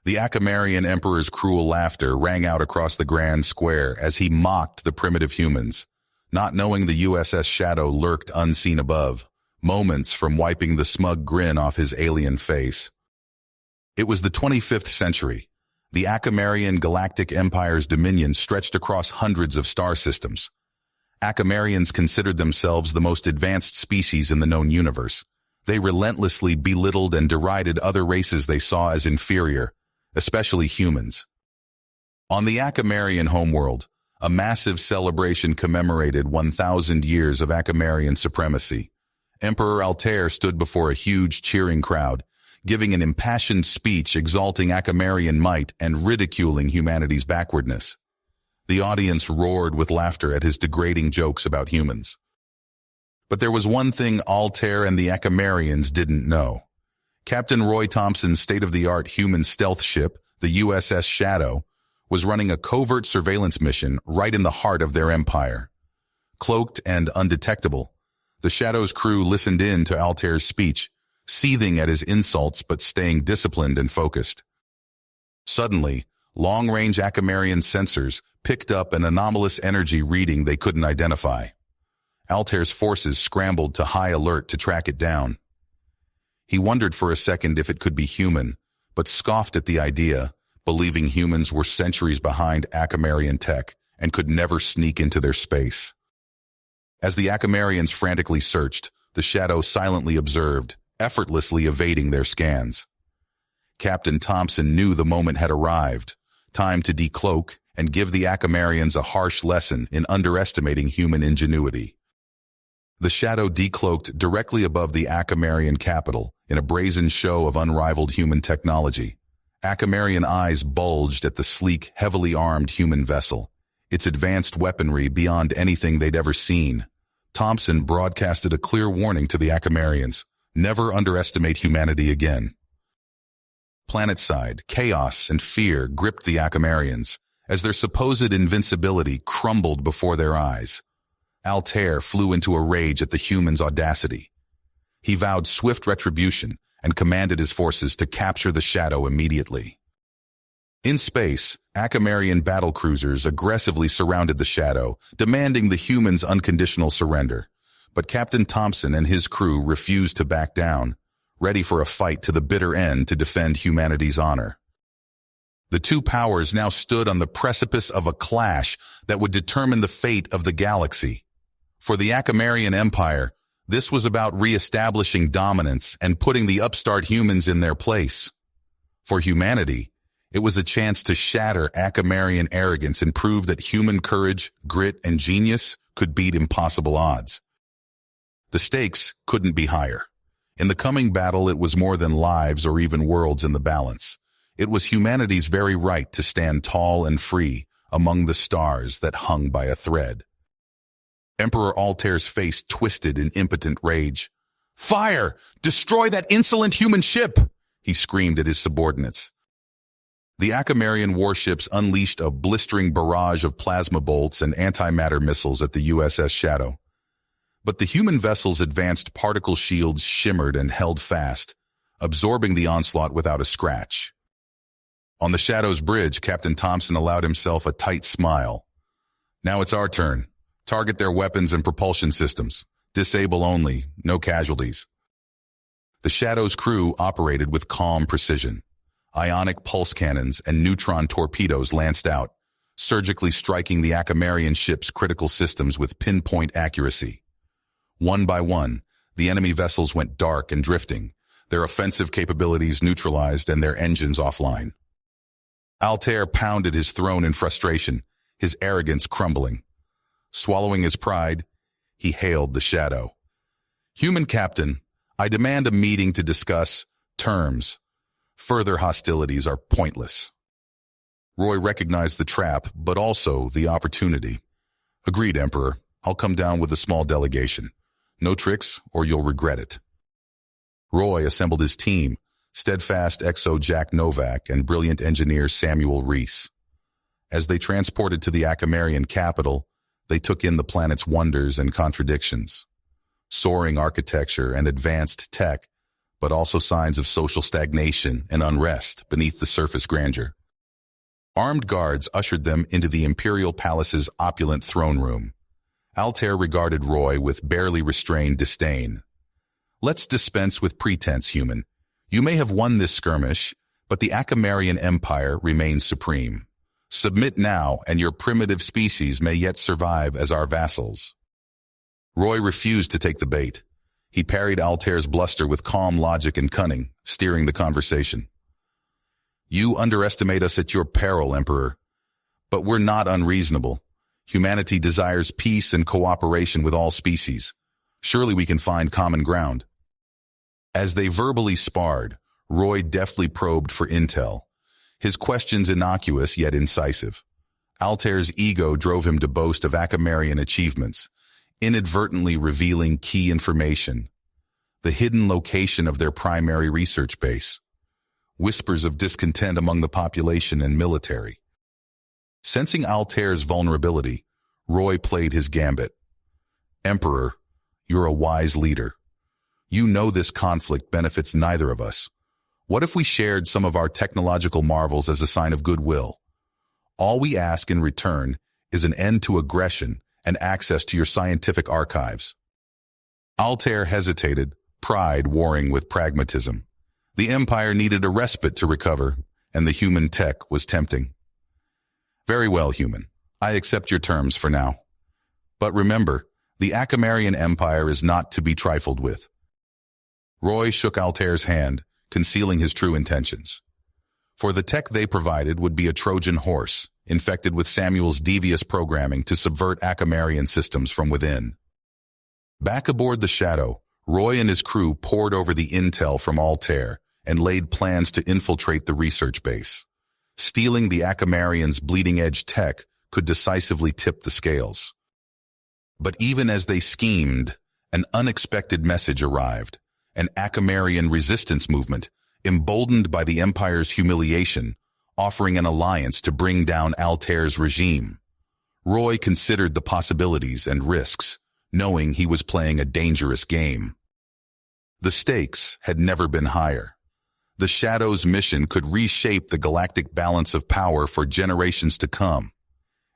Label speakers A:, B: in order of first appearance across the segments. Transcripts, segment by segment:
A: The Akamarian Emperor's cruel laughter rang out across the grand square as he mocked the primitive humans, not knowing the USS Shadow lurked unseen above, moments from wiping the smug grin off his alien face. It was the 25th century. The Akamarian Galactic Empire's dominion stretched across hundreds of star systems. Akamarians considered themselves the most advanced species in the known universe. They relentlessly belittled and derided other races they saw as inferior, especially humans. On the Akamarian homeworld, a massive celebration commemorated 1,000 years of Akamarian supremacy. Emperor Altair stood before a huge cheering crowd, giving an impassioned speech exalting Akamarian might and ridiculing humanity's backwardness. The audience roared with laughter at his degrading jokes about humans. But there was one thing Altair and the Akamarians didn't know. Captain Roy Thompson's state-of-the-art human stealth ship, the USS Shadow, was running a covert surveillance mission right in the heart of their empire. Cloaked and undetectable, the Shadow's crew listened in to Altair's speech, seething at his insults but staying disciplined and focused. Suddenly, long-range Akamarian sensors picked up an anomalous energy reading they couldn't identify. Altair's forces scrambled to high alert to track it down. He wondered for a second if it could be human, but scoffed at the idea, believing humans were centuries behind Akamarian tech and could never sneak into their space. As the Akamarians frantically searched, the Shadow silently observed, effortlessly evading their scans. Captain Thompson knew the moment had arrived, time to decloak and give the Akamarians a harsh lesson in underestimating human ingenuity. The Shadow decloaked directly above the Akamarian capital in a brazen show of unrivaled human technology. Akamarian eyes bulged at the sleek, heavily armed human vessel, its advanced weaponry beyond anything they'd ever seen. Thompson broadcasted a clear warning to the Akamarians: never underestimate humanity again. Planetside, chaos and fear gripped the Akamarians as their supposed invincibility crumbled before their eyes. Altair flew into a rage at the humans' audacity. He vowed swift retribution and commanded his forces to capture the Shadow immediately. In space, Akamarian battlecruisers aggressively surrounded the Shadow, demanding the humans' unconditional surrender. But Captain Thompson and his crew refused to back down, ready for a fight to the bitter end to defend humanity's honor. The two powers now stood on the precipice of a clash that would determine the fate of the galaxy. For the Akamarian Empire, this was about re-establishing dominance and putting the upstart humans in their place. For humanity, it was a chance to shatter Akamarian arrogance and prove that human courage, grit, and genius could beat impossible odds. The stakes couldn't be higher. In the coming battle, it was more than lives or even worlds in the balance. It was humanity's very right to stand tall and free among the stars that hung by a thread. Emperor Altair's face twisted in impotent rage. "Fire! Destroy that insolent human ship!" he screamed at his subordinates. The Akamarian warships unleashed a blistering barrage of plasma bolts and antimatter missiles at the USS Shadow. But the human vessel's advanced particle shields shimmered and held fast, absorbing the onslaught without a scratch. On the Shadow's bridge, Captain Thompson allowed himself a tight smile. "Now it's our turn. Target their weapons and propulsion systems. Disable only, no casualties." The Shadow's crew operated with calm precision. Ionic pulse cannons and neutron torpedoes lanced out, surgically striking the Akamarian ship's critical systems with pinpoint accuracy. One by one, the enemy vessels went dark and drifting, their offensive capabilities neutralized and their engines offline. Altair pounded his throne in frustration, his arrogance crumbling. Swallowing his pride, he hailed the Shadow. "Human Captain, I demand a meeting to discuss terms. Further hostilities are pointless." Roy recognized the trap, but also the opportunity. "Agreed, Emperor. I'll come down with a small delegation. No tricks, or you'll regret it." Roy assembled his team, steadfast XO Jack Novak and brilliant engineer Samuel Reese. As they transported to the Akamarian capital, they took in the planet's wonders and contradictions. Soaring architecture and advanced tech, but also signs of social stagnation and unrest beneath the surface grandeur. Armed guards ushered them into the Imperial Palace's opulent throne room. Altair regarded Roy with barely restrained disdain. "Let's dispense with pretense, human. You may have won this skirmish, but the Akamarian Empire remains supreme. Submit now, and your primitive species may yet survive as our vassals." Roy refused to take the bait. He parried Altair's bluster with calm logic and cunning, steering the conversation. "You underestimate us at your peril, Emperor. But we're not unreasonable. Humanity desires peace and cooperation with all species. Surely we can find common ground." As they verbally sparred, Roy deftly probed for intel, his questions innocuous yet incisive. Altair's ego drove him to boast of Akamarian achievements, inadvertently revealing key information: the hidden location of their primary research base, whispers of discontent among the population and military. Sensing Altair's vulnerability, Roy played his gambit. "Emperor, you're a wise leader. You know this conflict benefits neither of us. What if we shared some of our technological marvels as a sign of goodwill? All we ask in return is an end to aggression and access to your scientific archives." Altair hesitated, pride warring with pragmatism. The Empire needed a respite to recover, and the human tech was tempting. "Very well, human. I accept your terms for now. But remember, the Akamarian Empire is not to be trifled with." Roy shook Altair's hand, concealing his true intentions. For the tech they provided would be a Trojan horse, infected with Samuel's devious programming to subvert Akamarian systems from within. Back aboard the Shadow, Roy and his crew pored over the intel from Altair and laid plans to infiltrate the research base. Stealing the Akamarians' bleeding-edge tech could decisively tip the scales. But even as they schemed, an unexpected message arrived: an Akamarian resistance movement, emboldened by the Empire's humiliation, offering an alliance to bring down Altair's regime. Roy considered the possibilities and risks, knowing he was playing a dangerous game. The stakes had never been higher. The Shadow's mission could reshape the galactic balance of power for generations to come.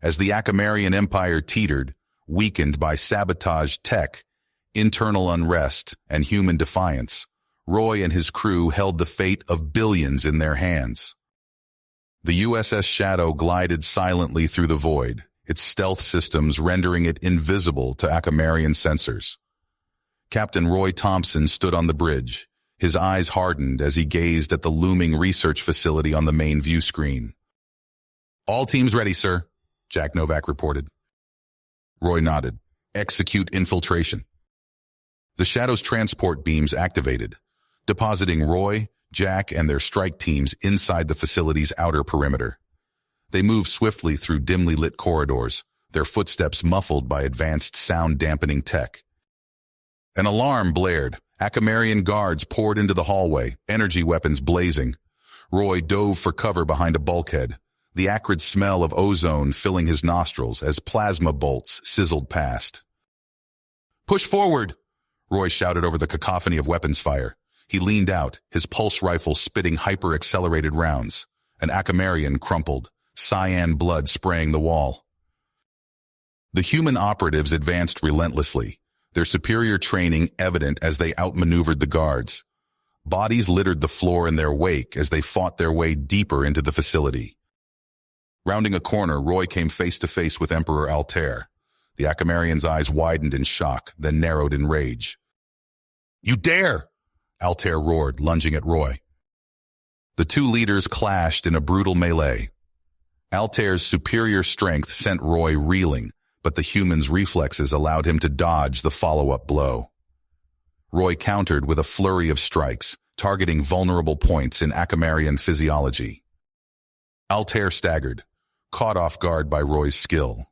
A: As the Akamarian Empire teetered, weakened by sabotaged tech, internal unrest, and human defiance, Roy and his crew held the fate of billions in their hands. The USS Shadow glided silently through the void, its stealth systems rendering it invisible to Akamarian sensors. Captain Roy Thompson stood on the bridge, his eyes hardened as he gazed at the looming research facility on the main view screen. "All teams ready, sir," Jack Novak reported. Roy nodded. "Execute infiltration." The Shadow's transport beams activated, depositing Roy, Jack, and their strike teams inside the facility's outer perimeter. They moved swiftly through dimly lit corridors, their footsteps muffled by advanced sound-dampening tech. An alarm blared. Akamarian guards poured into the hallway, energy weapons blazing. Roy dove for cover behind a bulkhead, the acrid smell of ozone filling his nostrils as plasma bolts sizzled past. "Push forward!" Roy shouted over the cacophony of weapons fire. He leaned out, his pulse rifle spitting hyper-accelerated rounds. An Akamarian crumpled, cyan blood spraying the wall. The human operatives advanced relentlessly, their superior training evident as they outmaneuvered the guards. Bodies littered the floor in their wake as they fought their way deeper into the facility. Rounding a corner, Roy came face to face with Emperor Altair. The Akamarian's eyes widened in shock, then narrowed in rage. "You dare!" Altair roared, lunging at Roy. The two leaders clashed in a brutal melee. Altair's superior strength sent Roy reeling, but the human's reflexes allowed him to dodge the follow-up blow. Roy countered with a flurry of strikes, targeting vulnerable points in Akamarian physiology. Altair staggered, caught off guard by Roy's skill.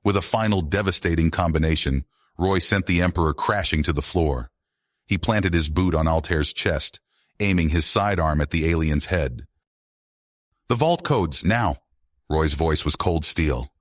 A: With a final devastating combination, Roy sent the Emperor crashing to the floor. He planted his boot on Altair's chest, aiming his sidearm at the alien's head. "The vault codes, now!" Roy's voice was cold steel.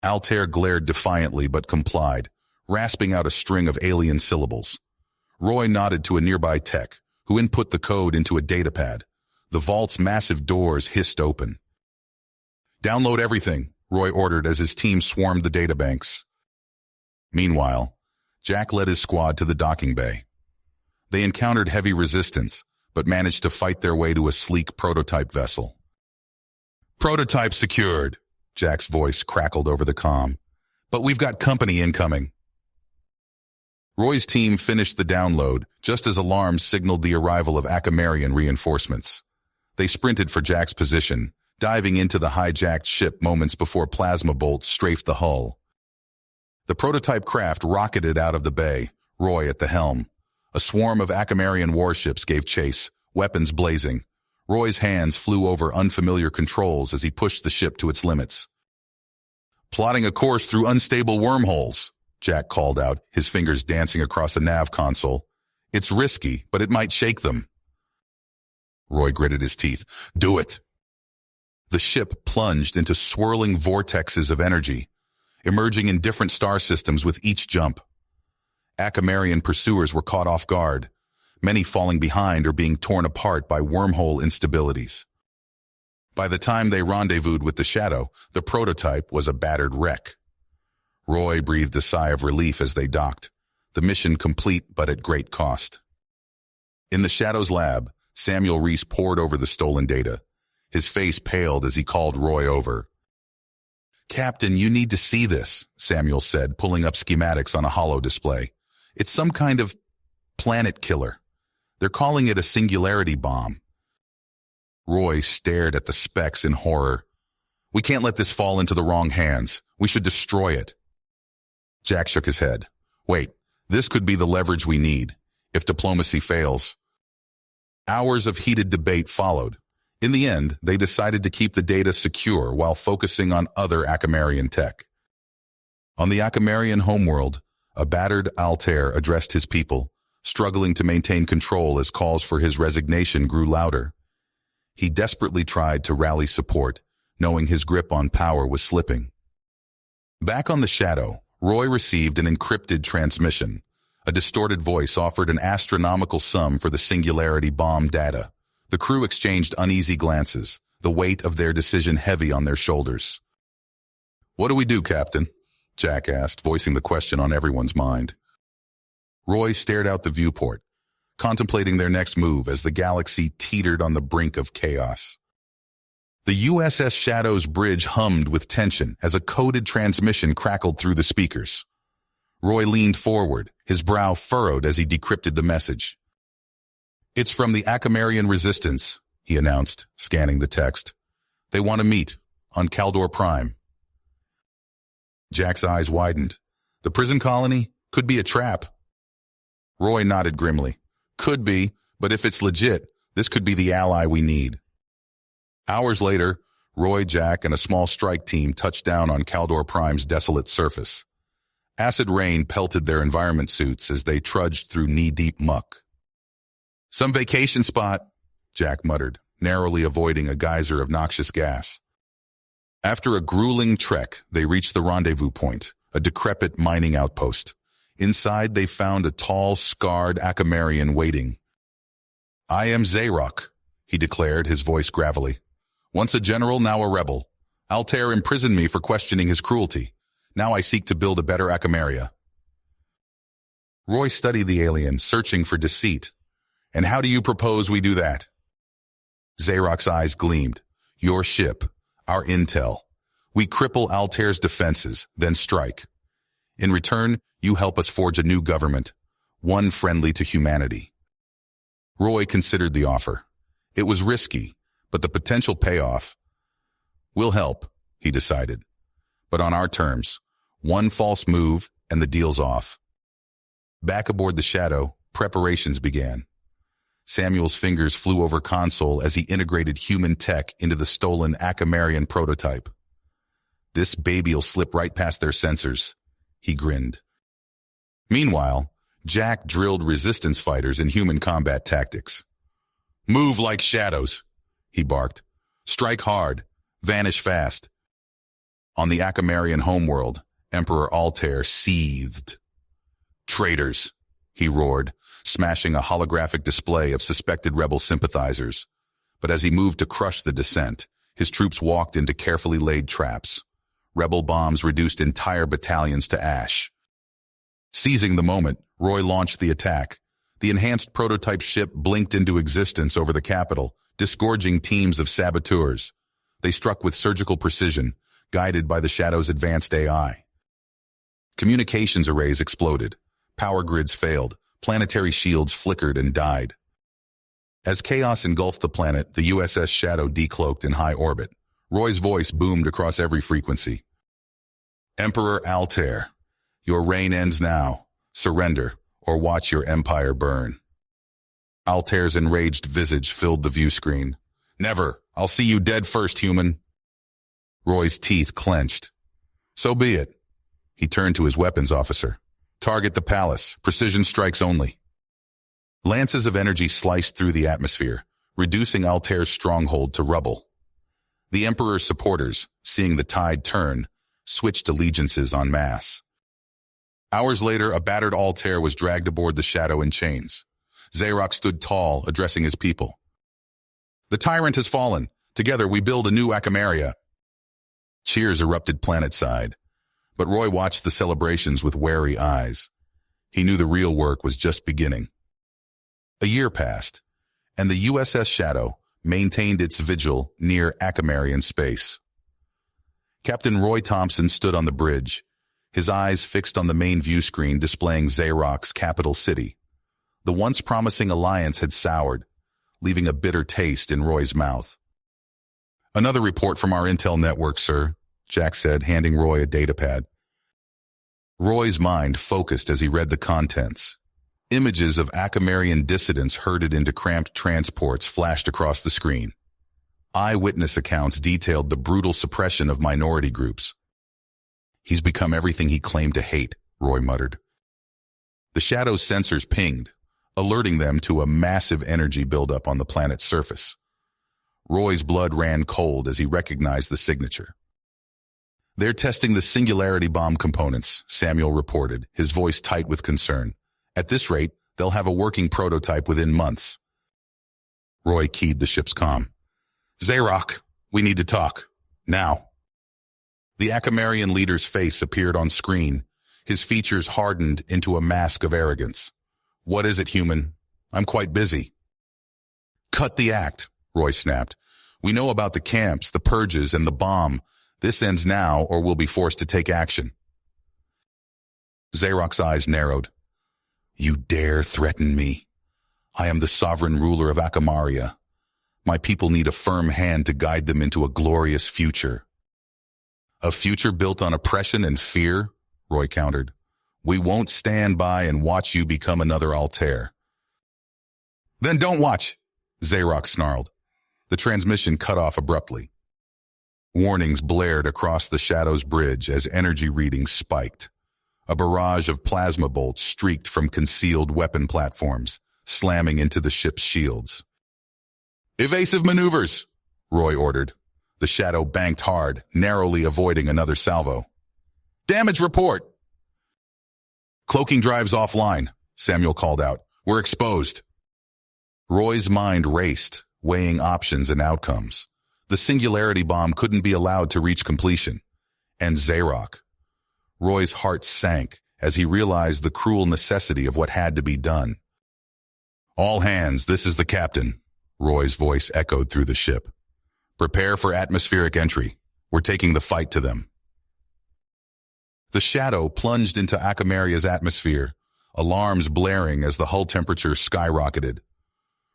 A: Altair glared defiantly but complied, rasping out a string of alien syllables. Roy nodded to a nearby tech, who input the code into a datapad. The vault's massive doors hissed open. "Download everything," Roy ordered as his team swarmed the databanks. Meanwhile, Jack led his squad to the docking bay. They encountered heavy resistance, but managed to fight their way to a sleek prototype vessel. "Prototype secured," Jack's voice crackled over the comm. "But we've got company incoming." Roy's team finished the download just as alarms signaled the arrival of Acamarian reinforcements. They sprinted for Jack's position, diving into the hijacked ship moments before plasma bolts strafed the hull. The prototype craft rocketed out of the bay, Roy at the helm. A swarm of Acamarian warships gave chase, weapons blazing. Roy's hands flew over unfamiliar controls as he pushed the ship to its limits. "Plotting a course through unstable wormholes," Jack called out, his fingers dancing across the nav console. "It's risky, but it might shake them." Roy gritted his teeth. "Do it." The ship plunged into swirling vortexes of energy, emerging in different star systems with each jump. Acamarian pursuers were caught off guard, many falling behind or being torn apart by wormhole instabilities. By the time they rendezvoused with the Shadow, the prototype was a battered wreck. Roy breathed a sigh of relief as they docked, the mission complete but at great cost. In the Shadow's lab, Samuel Reese pored over the stolen data. His face paled as he called Roy over. "Captain, you need to see this," Samuel said, pulling up schematics on a holo display. "It's some kind of planet killer. They're calling it a singularity bomb." Roy stared at the specs in horror. "We can't let this fall into the wrong hands. We should destroy it." Jack shook his head. "Wait, this could be the leverage we need, if diplomacy fails." Hours of heated debate followed. In the end, they decided to keep the data secure while focusing on other Acamarian tech. On the Acamarian homeworld, a battered Altair addressed his people, struggling to maintain control as calls for his resignation grew louder. He desperately tried to rally support, knowing his grip on power was slipping. Back on the Shadow, Roy received an encrypted transmission. A distorted voice offered an astronomical sum for the singularity bomb data. The crew exchanged uneasy glances, the weight of their decision heavy on their shoulders. "What do we do, Captain?" Jack asked, voicing the question on everyone's mind. Roy stared out the viewport, contemplating their next move as the galaxy teetered on the brink of chaos. The USS Shadow's bridge hummed with tension as a coded transmission crackled through the speakers. Roy leaned forward, his brow furrowed as he decrypted the message. "It's from the Acamarian Resistance," he announced, scanning the text. "They want to meet, on Caldor Prime." Jack's eyes widened. The prison colony could be a trap. Roy nodded grimly. "Could be, but if it's legit, this could be the ally we need." Hours later, Roy, Jack, and a small strike team touched down on Caldor Prime's desolate surface. Acid rain pelted their environment suits as they trudged through knee-deep muck. "Some vacation spot," Jack muttered, narrowly avoiding a geyser of noxious gas. After a grueling trek, they reached the rendezvous point, a decrepit mining outpost. Inside, they found a tall, scarred Acamarian waiting. "I am Xerox," he declared, his voice gravelly. "Once a general, now a rebel. Altair imprisoned me for questioning his cruelty. Now I seek to build a better Acamaria." Roy studied the alien, searching for deceit. "And how do you propose we do that?" Xerox's eyes gleamed. "Your ship, our intel. We cripple Altair's defenses, then strike. In return, you help us forge a new government, one friendly to humanity." Roy considered the offer. It was risky, but the potential payoff. "We'll help," he decided. "But on our terms. One false move, and the deal's off." Back aboard the Shadow, preparations began. Samuel's fingers flew over console as he integrated human tech into the stolen Acamarian prototype. "This baby'll slip right past their sensors," he grinned. Meanwhile, Jack drilled resistance fighters in human combat tactics. "Move like shadows," he barked. "Strike hard, vanish fast." On the Acamarian homeworld, Emperor Altair seethed. "Traitors," he roared, smashing a holographic display of suspected rebel sympathizers. But as he moved to crush the descent, his troops walked into carefully laid traps. Rebel bombs reduced entire battalions to ash. Seizing the moment, Roy launched the attack. The enhanced prototype ship blinked into existence over the capital, disgorging teams of saboteurs. They struck with surgical precision, guided by the Shadow's advanced AI. Communications arrays exploded. Power grids failed. Planetary shields flickered and died. As chaos engulfed the planet, the USS Shadow decloaked in high orbit. Roy's voice boomed across every frequency. Emperor Altair, your reign ends now. Surrender, or watch your empire burn. Altair's enraged visage filled the view screen. Never. I'll see you dead first, human. Roy's teeth clenched. So be it. He turned to his weapons officer. Target the palace. Precision strikes only. Lances of energy sliced through the atmosphere, reducing Altair's stronghold to rubble. The Emperor's supporters, seeing the tide turn, switched allegiances en masse. Hours later, a battered Altair was dragged aboard the Shadow in chains. Xerox stood tall, addressing his people. The tyrant has fallen. Together we build a new Achemeria. Cheers erupted planetside, but Roy watched the celebrations with wary eyes. He knew the real work was just beginning. A year passed, and the USS Shadow maintained its vigil near Achemerian space. Captain Roy Thompson stood on the bridge, his eyes fixed on the main view screen displaying Xerox's capital city. The once promising alliance had soured, leaving a bitter taste in Roy's mouth. Another report from our intel network, sir, Jack said, handing Roy a datapad. Roy's mind focused as he read the contents. Images of Achemerian dissidents herded into cramped transports flashed across the screen. Eyewitness accounts detailed the brutal suppression of minority groups. He's become everything he claimed to hate, Roy muttered. The Shadow's sensors pinged, alerting them to a massive energy buildup on the planet's surface. Roy's blood ran cold as he recognized the signature. They're testing the singularity bomb components, Samuel reported, his voice tight with concern. At this rate, they'll have a working prototype within months. Roy keyed the ship's comm. Xerox, we need to talk. Now. The Achemerian leader's face appeared on screen, his features hardened into a mask of arrogance. What is it, human? I'm quite busy. Cut the act, Roy snapped. We know about the camps, the purges, and the bomb. This ends now, or we'll be forced to take action. Xerox's eyes narrowed. You dare threaten me? I am the sovereign ruler of Achemeria. My people need a firm hand to guide them into a glorious future. A future built on oppression and fear? Roy countered. We won't stand by and watch you become another Altair. Then don't watch, Xerox snarled. The transmission cut off abruptly. Warnings blared across the Shadow's bridge as energy readings spiked. A barrage of plasma bolts streaked from concealed weapon platforms, slamming into the ship's shields. Evasive maneuvers, Roy ordered. The Shadow banked hard, narrowly avoiding another salvo. Damage report! Cloaking drives offline, Samuel called out. We're exposed. Roy's mind raced, weighing options and outcomes. The singularity bomb couldn't be allowed to reach completion. And Xerox. Roy's heart sank as he realized the cruel necessity of what had to be done. All hands, this is the captain, Roy's voice echoed through the ship. Prepare for atmospheric entry. We're taking the fight to them. The Shadow plunged into Achemeria's atmosphere, alarms blaring as the hull temperature skyrocketed.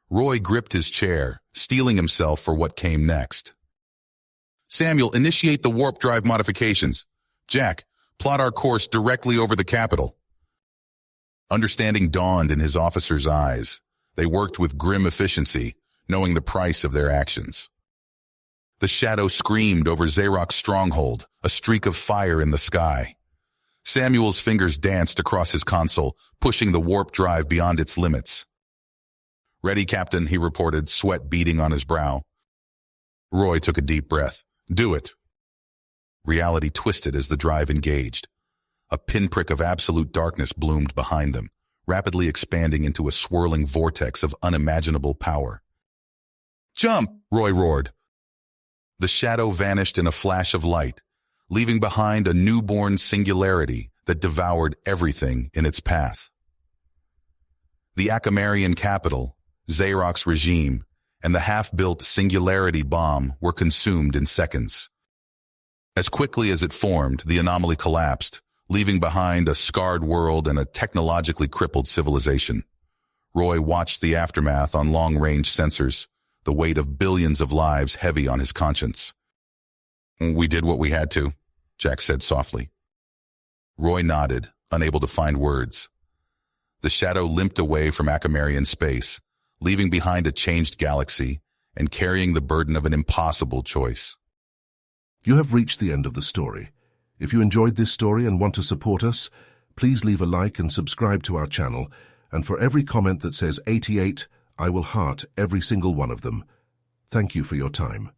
A: Roy gripped his chair, steeling himself for what came next. Samuel, initiate the warp drive modifications. Jack, plot our course directly over the capital. Understanding dawned in his officers' eyes. They worked with grim efficiency, knowing the price of their actions. The Shadow screamed over Xerox's stronghold, a streak of fire in the sky. Samuel's fingers danced across his console, pushing the warp drive beyond its limits. Ready, Captain, he reported, sweat beading on his brow. Roy took a deep breath. Do it. Reality twisted as the drive engaged. A pinprick of absolute darkness bloomed behind them, rapidly expanding into a swirling vortex of unimaginable power. "Jump!" Roy roared. The shadow vanished in a flash of light, leaving behind a newborn singularity that devoured everything in its path. The Akamarian capital, Xerox regime, and the half-built Singularity bomb were consumed in seconds. As quickly as it formed, the anomaly collapsed, leaving behind a scarred world and a technologically crippled civilization. Roy watched the aftermath on long-range sensors, the weight of billions of lives heavy on his conscience. "We did what we had to," Jack said softly. Roy nodded, unable to find words. The shadow limped away from Akamarian space, leaving behind a changed galaxy and carrying the burden of an impossible choice.
B: You have reached the end of the story. If you enjoyed this story and want to support us, please leave a like and subscribe to our channel, and for every comment that says 88, I will heart every single one of them. Thank you for your time.